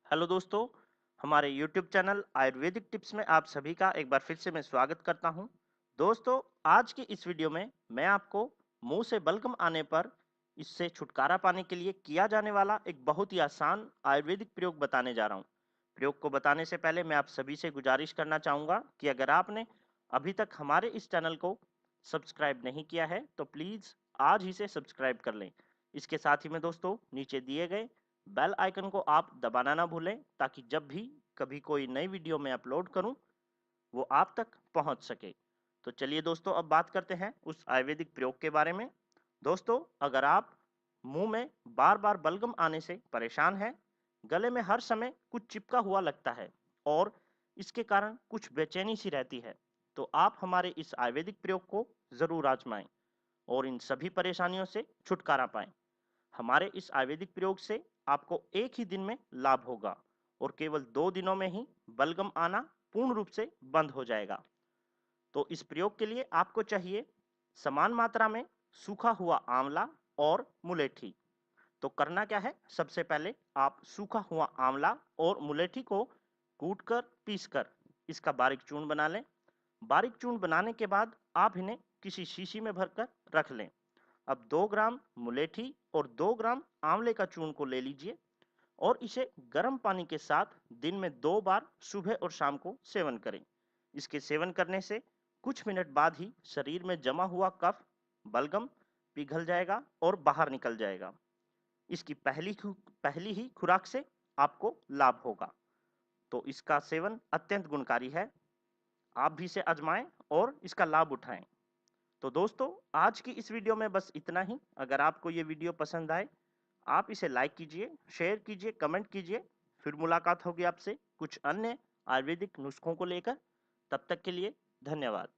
Hello दोस्तों, हमारे YouTube channel Ayurvedic tips में आप सभी का एक बार फिर से मैं स्वागत करता हूं। दोस्तों, आज की इस वीडियो में मैं आपको मुंह से बलगम आने पर इससे छुटकारा पाने के लिए किया जाने वाला एक बहुत ही आसान आयुर्वेदिक प्रयोग बताने जा रहा हूं। प्रयोग को बताने से पहले मैं आप सभी से गुजारिश करना चाहूंगा कि अगर आपने अभी तक हमारे इस चैनल को सब्सक्राइब नहीं किया है तो प्लीज आज ही से सब्सक्राइब कर लें। इसके साथ ही में दोस्तों, नीचे दिए गए बेल आइकन को आप दबाना ना भूलें ताकि जब भी कभी कोई नई वीडियो मैं अपलोड करूं वो आप तक पहुंच सके। तो चलिए दोस्तों, अब बात करते हैं उस आयुर्वेदिक प्रयोग के बारे में। दोस्तों, अगर आप मुंह में बार बार बलगम आने से परेशान हैं, गले में हर समय कुछ चिपका हुआ लगता है और इसके कारण कुछ बेचैनी सी रहती है, तो आप हमारे इस आयुर्वेदिक प्रयोग को जरूर आजमाएं और इन सभी परेशानियों से छुटकारा पाएं। हमारे इस आयुर्वेदिक प्रयोग से आपको एक ही दिन में लाभ होगा और केवल 2 दिनों में ही बलगम आना पूर्ण रूप से बंद हो जाएगा। तो इस प्रयोग के लिए आपको चाहिए समान मात्रा में सूखा हुआ आंवला और मुलेठी। तो करना क्या है, सबसे पहले आप सूखा हुआ आंवला और मुलेठी को कूटकर पीसकर इसका बारीक चूर्ण बना लें। बारीक चूर्ण बनाने के बाद आप इन्हें किसी शीशी में भरकर रख लें। अब 2 ग्राम मुलेठी और 2 ग्राम आंवले का चूर्ण को ले लीजिए और इसे गर्म पानी के साथ दिन में 2 बार सुबह और शाम को सेवन करें। इसके सेवन करने से कुछ मिनट बाद ही शरीर में जमा हुआ कफ, बलगम पिघल जाएगा और बाहर निकल जाएगा। इसकी पहली ही खुराक से आपको लाभ होगा। तो इसका सेवन अत्यंत गुणकारी है। आप भी इसे आजमाएं और इसका लाभ उठाएं। तो दोस्तों, आज की इस वीडियो में बस इतना ही। अगर आपको ये वीडियो पसंद आए, आप इसे लाइक कीजिए, शेयर कीजिए, कमेंट कीजिए। फिर मुलाकात होगी आपसे कुछ अन्य आयुर्वेदिक नुस्खों को लेकर। तब तक के लिए धन्यवाद।